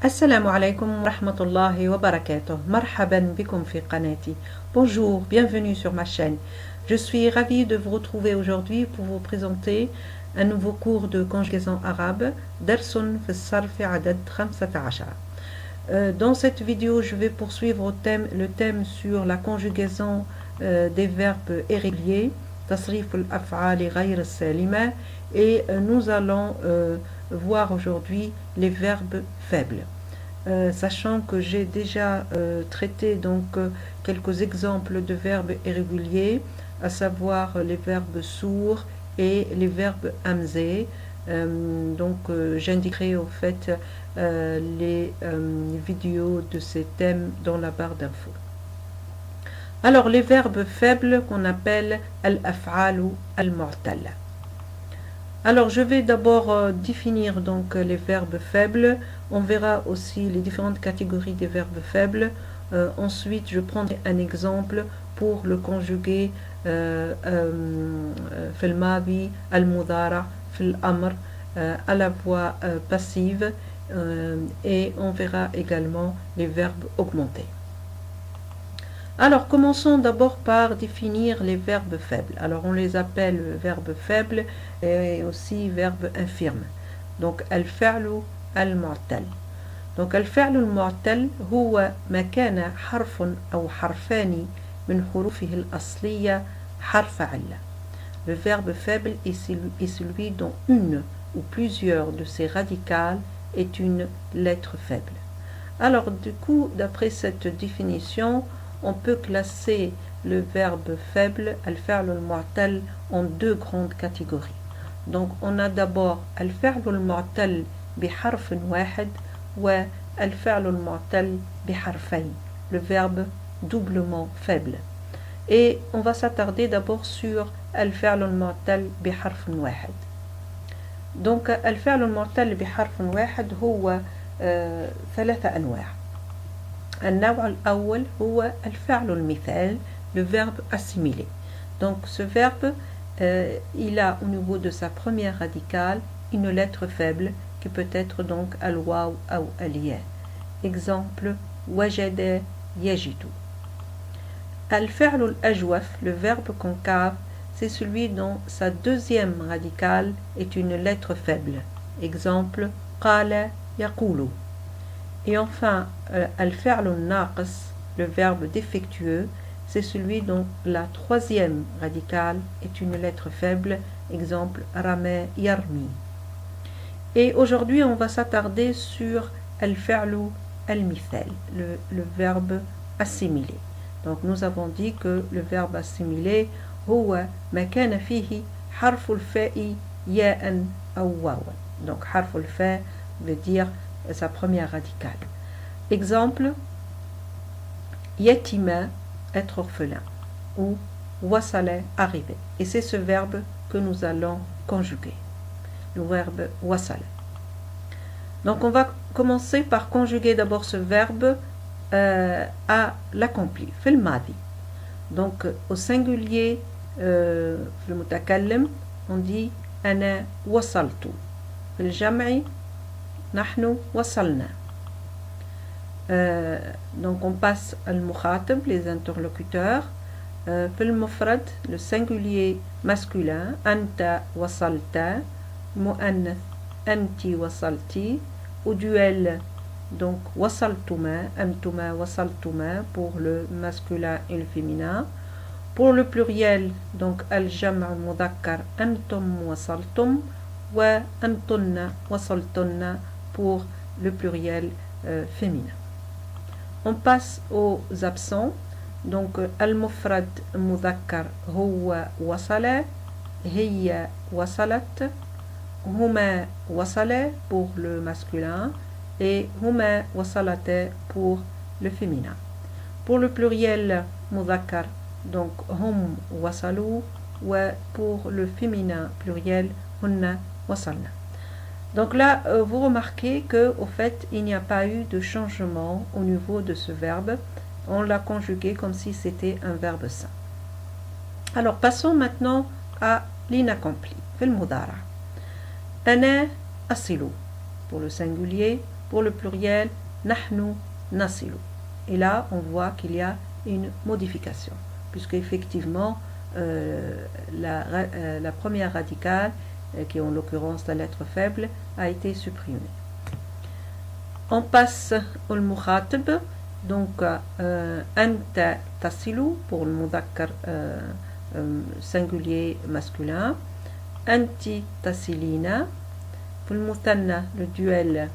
Assalamu alaikum wa rahmatullahi wa barakatuh. Marhaban bikum fi qanati. Bonjour, bienvenue sur ma chaîne. Je suis ravie de vous retrouver aujourd'hui pour vous présenter un nouveau cours de conjugaison arabe, Darsun fi sarfi adad 15. Dans cette vidéo, je vais poursuivre le thème sur la conjugaison des verbes irréguliers, tasrif al-af'ali ghayr al-salima, et nous allons voir aujourd'hui les verbes faibles. Sachant que j'ai déjà traité quelques exemples de verbes irréguliers, à savoir les verbes sourds et les verbes hamzés. J'indiquerai au fait les vidéos de ces thèmes dans la barre d'infos. Alors les verbes faibles qu'on appelle al-af'alu al-mu'talla. Alors je vais d'abord définir les verbes faibles. On verra aussi les différentes catégories des verbes faibles. Ensuite je prendrai un exemple pour le conjuguer fil madi, al mudara, fil amr, à la voix passive, et on verra également les verbes augmentés. Alors commençons d'abord par définir les verbes faibles. Alors on les appelle verbes faibles et aussi verbes infirmes. Donc al-fi'lu al-mu'tal. Donc al-fi'lu al-mu'tal huwa ma kana harfun ou harfani min hurufihi al-asliya harfa 'illa. Le verbe faible est celui dont une ou plusieurs de ses radicales est une lettre faible. Alors du coup, d'après cette définition, on peut classer le verbe faible, al-fi'l al-mu'tal, en deux grandes catégories. Donc on a d'abord al-fi'l al-mu'tal bi harfin wahid wa al-fi'l al-mu'tal bi harfayn, le verbe doublement faible. Et on va s'attarder d'abord sur al-fi'l al-mu'tal bi harfin wahid. Donc al-fi'l al-mu'tal bi harfin wahid هو ثلاثة أنواع. النوع الأول هو الفعل المثال, le verbe assimilé. Donc ce verbe, il a au niveau de sa première radicale une lettre faible qui peut être donc al-waw ou al-ya. Exemple, wajada yajidu. Al-fi'l al-ajwaf, le verbe concave, c'est celui dont sa deuxième radicale est une lettre faible. Exemple, qala yaqulu. Et enfin, al-fi'l al-naqis, le verbe défectueux, c'est celui dont la troisième radicale est une lettre faible. Exemple, rama yarmi. Et aujourd'hui, on va s'attarder sur al-fi'l al-mithal, le verbe assimilé. Donc nous avons dit que le verbe assimilé huwa ma kana fihi harf al-fa'i ya'an aw wawan. Donc harf al-fa' veut dire sa première radicale. Exemple, yatima, être orphelin, ou wasala, arriver. Et c'est ce verbe que nous allons conjuguer, le verbe wasala. Donc on va commencer par conjuguer d'abord ce verbe à l'accompli, fil madi. Donc au singulier, le mutakallim, on dit ana wasaltu. Fil jam'i, nahnu wasalna. Donc on passe al-mukhatab, les interlocuteurs. Fil mufrad, le singulier masculin, anta wasalta, mu'annath, anti wasalti. Au duel, donc wasaltuma, antuma wasaltuma pour le masculin et le féminin. Pour le pluriel, donc al-jam' al-mudakkar, antum wasaltum, wa antunna wasaltunna pour le pluriel féminin. On passe aux absents. Donc al-mufrad mudakkar huwa wasala, hiya wasalat, huma wasala pour le masculin et huma wasalata pour le féminin. Pour le pluriel mudakkar, donc hum wasalu, wa pour le féminin pluriel hunna wasalna. Donc là, vous remarquez qu'au fait, il n'y a pas eu de changement au niveau de ce verbe. On l'a conjugué comme si c'était un verbe sain. Alors, passons maintenant à l'inaccompli, fil mudara. Ana asilu, pour le singulier, pour le pluriel nahnu nasilu. Et là, on voit qu'il y a une modification, puisque effectivement, la première radicale, qui est en l'occurrence la lettre faible, a été supprimée. On passe au mukhatib, donc anta tasilu pour le mudhakkar singulier masculin, anti tasilina pour le muthanna, le duel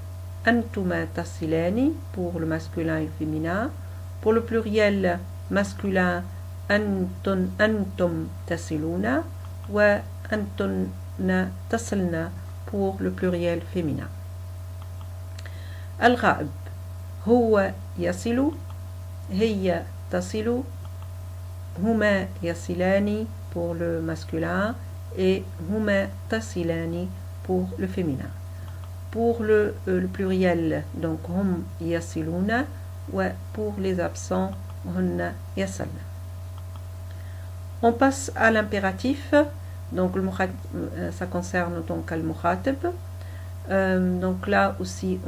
antuma tasilani pour le masculin et le féminin, pour le pluriel masculin antum tasiluna wa antunna tasilna pour le pluriel féminin. Al-ghaib, huwa yasilu, hiya tasilu, huma yasilani pour le masculin et huma tasilani pour le féminin. Pour le pluriel, donc hum yasiluna, ou pour les absents, hunna yasalna. On passe à l'impératif, donc ça concerne donc al-mukhatib. Donc là aussi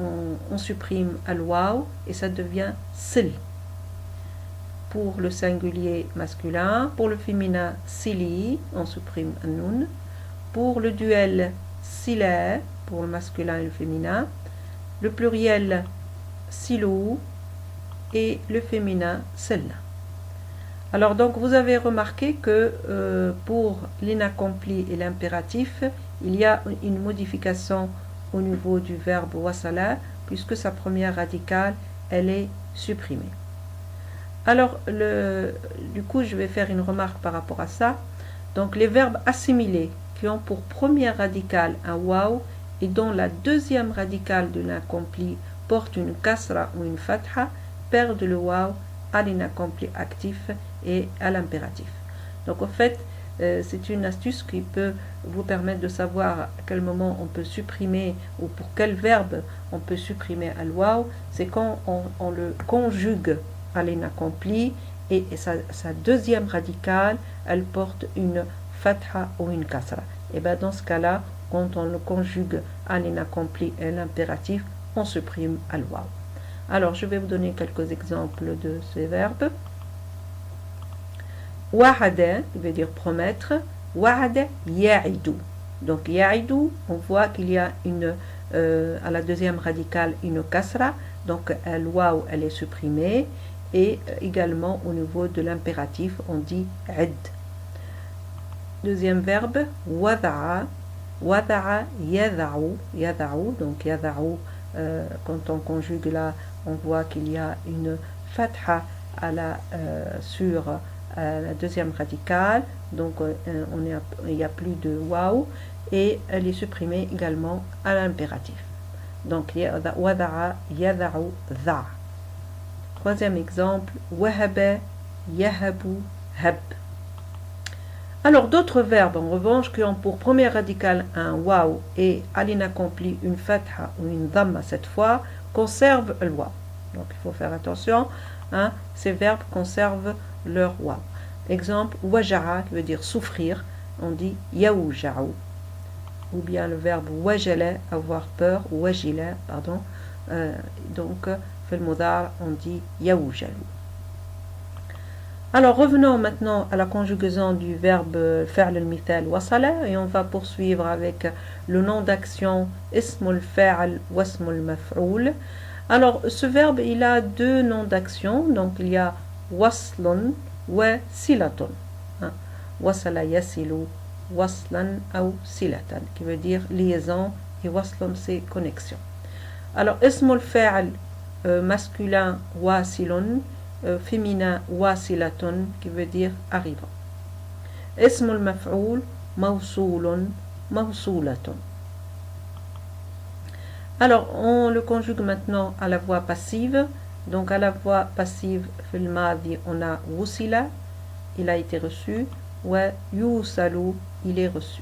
on supprime al-waw et ça devient sil pour le singulier masculin. Pour le féminin sili, on supprime an-nun. Pour le duel sila pour le masculin et le féminin, le pluriel silou et le féminin silna. Alors donc vous avez remarqué que pour l'inaccompli et l'impératif, il y a une modification au niveau du verbe wasala, puisque sa première radicale, elle est supprimée. Alors, du coup, je vais faire une remarque par rapport à ça. Donc, les verbes assimilés qui ont pour première radicale un waw et dont la deuxième radicale de l'inaccompli porte une kasra ou une fatha, perdent le waw à l'inaccompli actif et à l'impératif. Donc, en fait, c'est une astuce qui peut vous permettre de savoir à quel moment on peut supprimer ou pour quel verbe on peut supprimer al-waw. C'est quand on le conjugue à l'inaccompli et sa deuxième radicale, elle porte une fatha ou une kasra. Et bien dans ce cas-là, quand on le conjugue à l'inaccompli et l'impératif, on supprime al-waw. Alors je vais vous donner quelques exemples de ces verbes. Wa'ada, qui veut dire promettre. Wa'ada ya'idu. Donc ya'idu, on voit qu'il y a à la deuxième radicale une kasra. Donc al-waw, elle est supprimée. Et également au niveau de l'impératif, on dit id. Deuxième verbe, wada'a. Wada'a yada'u. Yada'u, donc yada'u, quand on conjugue là, on voit qu'il y a une fatha sur la deuxième radicale, donc il n'y a plus de waw et elle est supprimée également à l'impératif. Donc wada'a yada'u dha. Troisième exemple, wahaba yahabu hab. Alors d'autres verbes en revanche qui ont pour première radicale un waw et à l'inaccompli une fatha ou une dhamma cette fois conservent le waw. Donc il faut faire attention, hein, ces verbes conservent leur waw. Exemple, waja'a qui veut dire souffrir, on dit yaouja'u. Ou bien le verbe wajala, avoir peur, ou wajila, pardon. Donc, fait le mudar, on dit yaoujalu. Alors revenons maintenant à la conjugaison du verbe fa'l al-mithal wasala et on va poursuivre avec le nom d'action ismul fa'al wa ismul maf'ul. Alors ce verbe il a deux noms d'action, donc il y a waslun wa silatun. Wasala yasilu waslan ou silatan qui veut dire liaison et waslun c'est connexion. Alors ismul fa'al masculin wasilun, féminin wasilatun qui veut dire arrivant. Ismul maf'ul mawsoulun mawsoulatun. Alors on le conjugue maintenant à la voix passive. Donc à la voix passive fil madi on a wusila, il a été reçu, wa yusalu, il est reçu.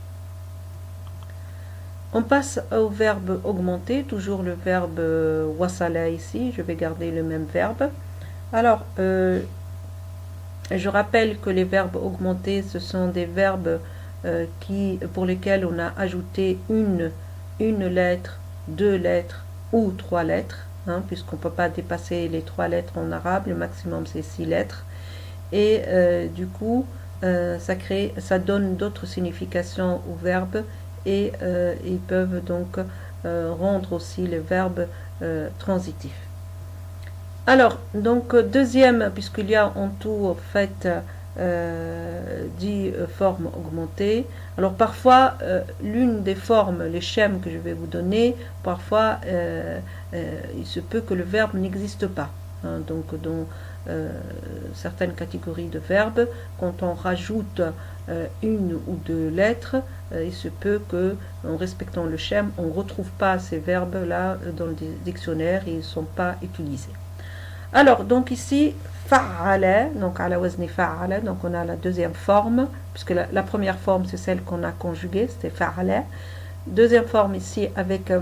On passe au verbe augmenté, toujours le verbe wasala ici, je vais garder le même verbe. Alors, je rappelle que les verbes augmentés, ce sont des verbes pour lesquels on a ajouté une lettre, deux lettres ou 3 lettres, hein, puisqu'on ne peut pas dépasser les 3 lettres en arabe, le maximum c'est 6 lettres. Et du coup, ça donne d'autres significations aux verbes et ils peuvent donc rendre aussi les verbes transitifs. Alors, donc deuxième, puisqu'il y a en tout en fait 10 formes augmentées. Alors parfois, l'une des formes, les schèmes que je vais vous donner, parfois il se peut que le verbe n'existe pas. Hein, donc dans certaines catégories de verbes, quand on rajoute une ou deux lettres, il se peut que, en respectant le schème, on ne retrouve pas ces verbes-là dans le dictionnaire et ils ne sont pas utilisés. Alors, donc ici, fa'ala, donc ala wazni fa'ala, donc on a la deuxième forme, puisque la première forme c'est celle qu'on a conjuguée, c'était fa'ala. Deuxième forme ici avec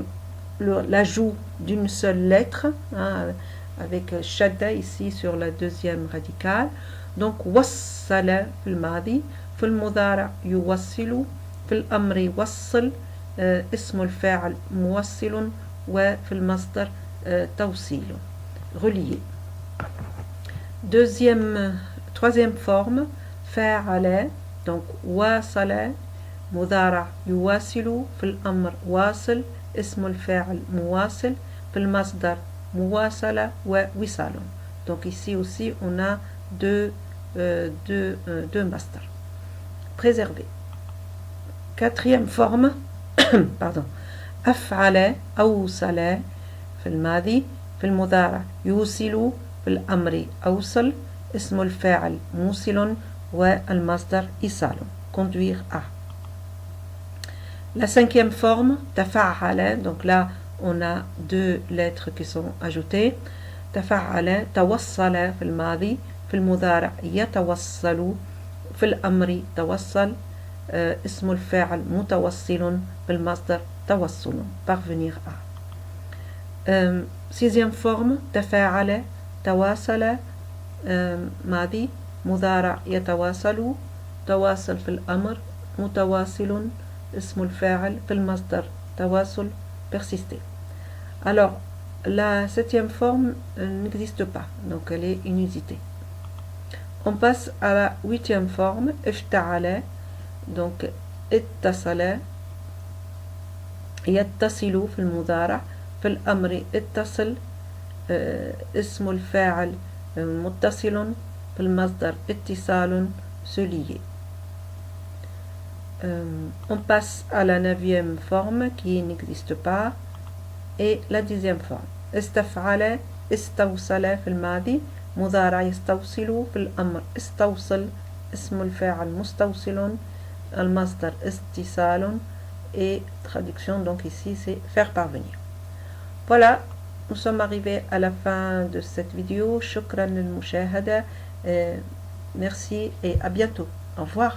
l'ajout d'une seule lettre, hein, avec shadda ici sur la deuxième radicale. Donc, wassala fil madi, fil mudara yuwassilu, fil amri wassal, ismu al-fa'al muwassilun, wa fil masdar tawsilun, relié. Troisième forme, fa'ala, donc wasala, mudara yuwasilu, fil amr wasil, ismu al-fa'al muwasil, fil masdar muwasala wa wisalun. Donc ici aussi on a deux masdar. Préservé. Quatrième forme, pardon, af'ala, awsala, fil madi, fil mudara yusilu, fil amri awsal, ismu al-fa'al musilun wa al-masdar isalun. Conduire à. La cinquième forme, tafa'ala, donc là on a deux lettres qui sont ajoutées. تفعل توصل في الماضي في المضارع يتوصل في الأمر توصل اسم الفاعل متوصل في المصدر توصل parvenir à. Sixième forme تفاعل تواصل ماضي مضارع يتواصل تواصل في الأمر متواصل اسم الفاعل في المصدر تواصل persister. Alors la septième forme n'existe pas, donc elle est inusitée. On passe à la huitième forme, ifta'ala, donc ittasala, yattasilu fil mudara, fil amri ittasal, ismu al-fa'al muttasilun, fil masdar ittisalun, se lier. On passe à la neuvième forme qui n'existe pas. Et la dixième forme, استفعل استوصل في الماضي مضارع يستوصل في الأمر استوصل اسم الفاعل مستوصل المصدر استيصال et traduction donc ici c'est faire parvenir. Voilà, nous sommes arrivés à la fin de cette vidéo. شكرا للمشاهدة, merci et à bientôt. Au revoir.